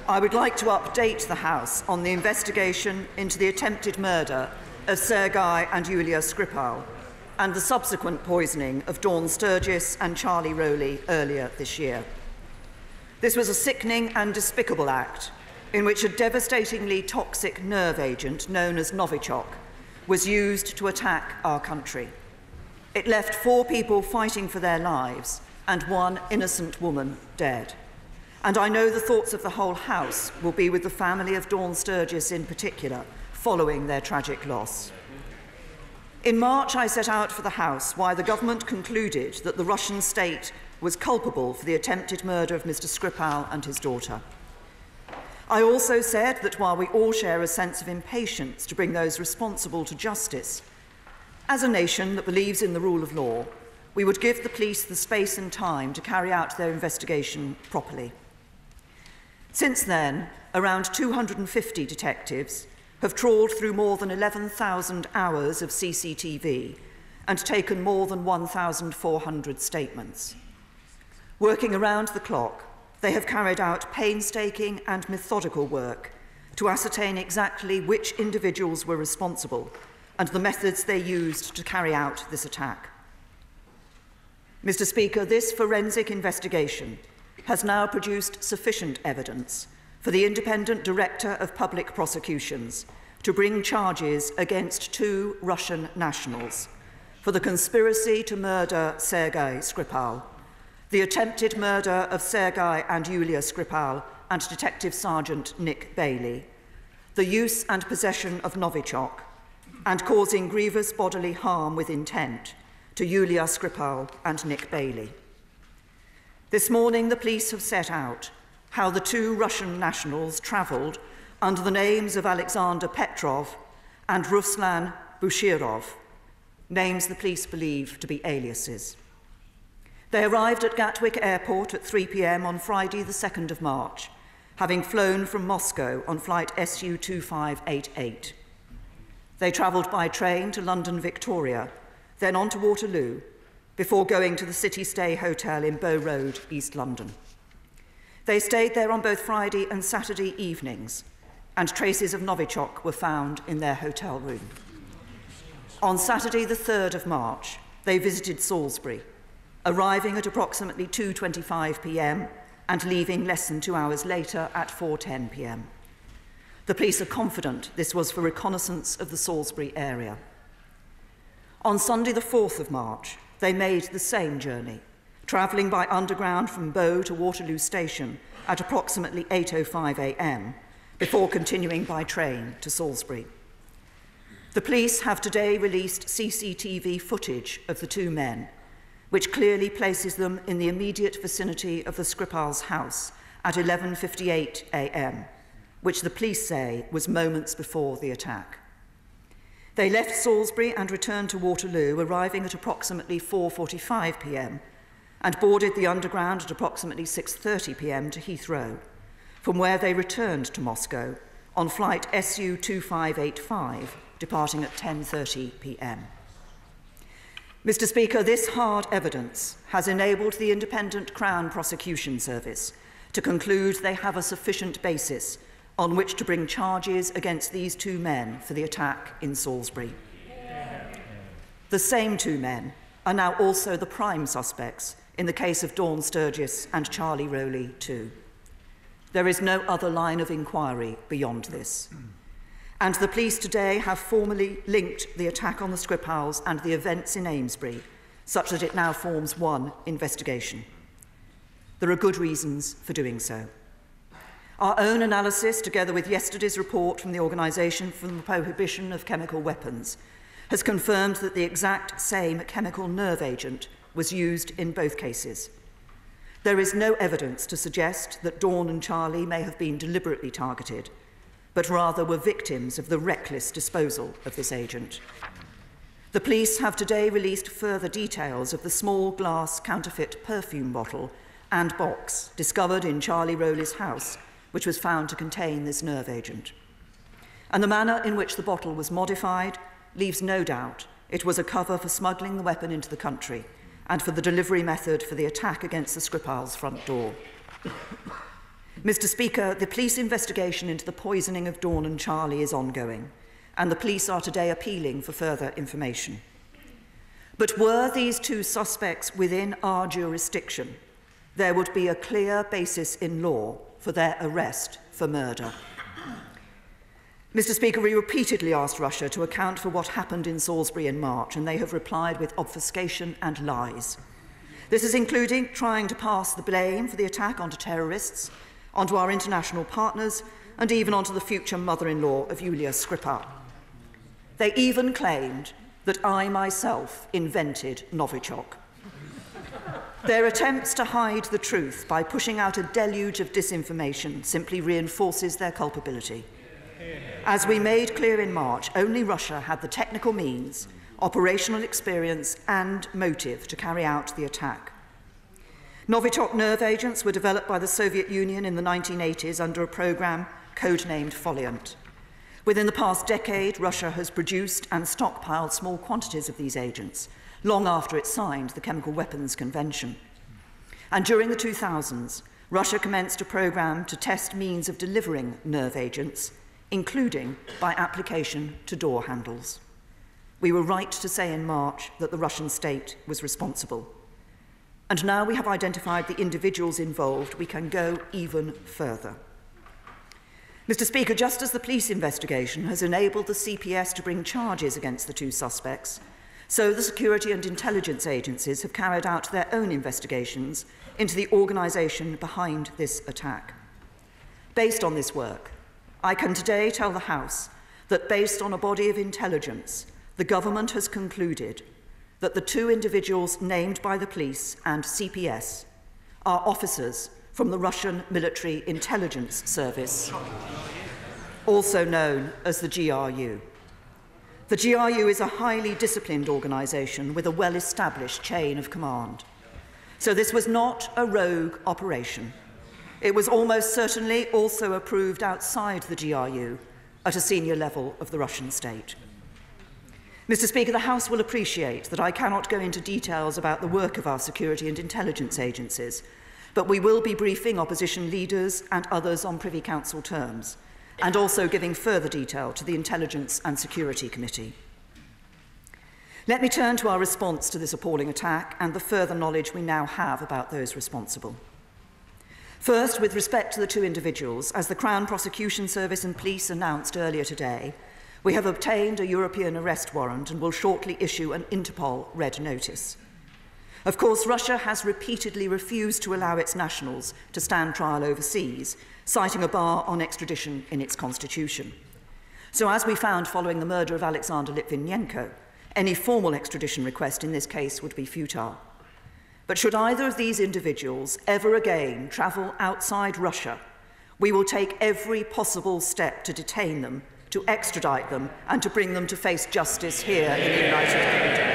I would like to update the House on the investigation into the attempted murder of Sergei and Yulia Skripal and the subsequent poisoning of Dawn Sturgis and Charlie Rowley earlier this year. This was a sickening and despicable act in which a devastatingly toxic nerve agent known as Novichok was used to attack our country. It left 4 people fighting for their lives and 1 innocent woman dead. And I know the thoughts of the whole House will be with the family of Dawn Sturgis in particular, following their tragic loss. In March, I set out for the House why the government concluded that the Russian state was culpable for the attempted murder of Mr. Skripal and his daughter. I also said that while we all share a sense of impatience to bring those responsible to justice, as a nation that believes in the rule of law, we would give the police the space and time to carry out their investigation properly. Since then, around 250 detectives have trawled through more than 11,000 hours of CCTV and taken more than 1,400 statements. Working around the clock, they have carried out painstaking and methodical work to ascertain exactly which individuals were responsible and the methods they used to carry out this attack. Mr. Speaker, this forensic investigation has now produced sufficient evidence for the Independent Director of Public Prosecutions to bring charges against 2 Russian nationals for the conspiracy to murder Sergei Skripal, the attempted murder of Sergei and Yulia Skripal and Detective Sergeant Nick Bailey, the use and possession of Novichok, and causing grievous bodily harm with intent to Yulia Skripal and Nick Bailey. This morning, the police have set out how the 2 Russian nationals travelled under the names of Alexander Petrov and Ruslan Bushirov, names the police believe to be aliases. They arrived at Gatwick Airport at 3 p.m. on Friday, the 2nd of March, having flown from Moscow on flight SU-2588. They travelled by train to London Victoria, then on to Waterloo, before going to the City Stay Hotel in Bow Road, East London. They stayed there on both Friday and Saturday evenings, and traces of Novichok were found in their hotel room. On Saturday, the 3rd of March, they visited Salisbury, arriving at approximately 2:25 p.m. and leaving less than 2 hours later at 4:10 p.m. The police are confident this was for reconnaissance of the Salisbury area. On Sunday, the 4th of March, they made the same journey, travelling by underground from Bow to Waterloo Station at approximately 8:05 a.m. before continuing by train to Salisbury. The police have today released CCTV footage of the 2 men, which clearly places them in the immediate vicinity of the Skripals' house at 11:58 a.m., which the police say was moments before the attack. They left Salisbury and returned to Waterloo, arriving at approximately 4:45 p.m. and boarded the Underground at approximately 6:30 p.m. to Heathrow, from where they returned to Moscow on flight SU-2585, departing at 10:30 p.m. Mr. Speaker, this hard evidence has enabled the Independent Crown Prosecution Service to conclude they have a sufficient basis on which to bring charges against these 2 men for the attack in Salisbury. The same 2 men are now also the prime suspects in the case of Dawn Sturgis and Charlie Rowley too. There is no other line of inquiry beyond this. And the police today have formally linked the attack on the Skripals and the events in Amesbury, such that it now forms one investigation. There are good reasons for doing so. Our own analysis, together with yesterday's report from the Organisation for the Prohibition of Chemical Weapons, has confirmed that the exact same chemical nerve agent was used in both cases. There is no evidence to suggest that Dawn and Charlie may have been deliberately targeted, but rather were victims of the reckless disposal of this agent. The police have today released further details of the small glass counterfeit perfume bottle and box discovered in Charlie Rowley's house, which was found to contain this nerve agent. And the manner in which the bottle was modified leaves no doubt it was a cover for smuggling the weapon into the country and for the delivery method for the attack against the Skripals' front door. Mr. Speaker, the police investigation into the poisoning of Dawn and Charlie is ongoing, and the police are today appealing for further information. But were these two suspects within our jurisdiction, there would be a clear basis in law for their arrest for murder. Mr. Speaker, we repeatedly asked Russia to account for what happened in Salisbury in March, and they have replied with obfuscation and lies. This is including trying to pass the blame for the attack onto terrorists, onto our international partners, and even onto the future mother-in-law of Yulia Skripal. They even claimed that I myself invented Novichok. Their attempts to hide the truth by pushing out a deluge of disinformation simply reinforces their culpability. As we made clear in March, only Russia had the technical means, operational experience and motive to carry out the attack. Novichok nerve agents were developed by the Soviet Union in the 1980s under a program codenamed Foliant. Within the past decade, Russia has produced and stockpiled small quantities of these agents, long after it signed the Chemical Weapons Convention. And during the 2000s, Russia commenced a program to test means of delivering nerve agents, including by application to door handles. We were right to say in March that the Russian state was responsible. And now we have identified the individuals involved, we can go even further. Mr. Speaker, just as the police investigation has enabled the CPS to bring charges against the two suspects, so the security and intelligence agencies have carried out their own investigations into the organisation behind this attack. Based on this work, I can today tell the House that based on a body of intelligence, the government has concluded that the two individuals named by the police and CPS are officers from the Russian Military Intelligence Service, also known as the GRU. The GRU is a highly disciplined organisation with a well-established chain of command. So this was not a rogue operation. It was almost certainly also approved outside the GRU at a senior level of the Russian state. Mr. Speaker, the House will appreciate that I cannot go into details about the work of our security and intelligence agencies, but we will be briefing opposition leaders and others on Privy Council terms, and also giving further detail to the Intelligence and Security Committee. Let me turn to our response to this appalling attack and the further knowledge we now have about those responsible. First, with respect to the two individuals, as the Crown Prosecution Service and police announced earlier today, we have obtained a European arrest warrant and will shortly issue an Interpol red notice. Of course, Russia has repeatedly refused to allow its nationals to stand trial overseas, citing a bar on extradition in its constitution. So as we found following the murder of Alexander Litvinenko, any formal extradition request in this case would be futile. But should either of these individuals ever again travel outside Russia, we will take every possible step to detain them, to extradite them, and to bring them to face justice here in the United Kingdom.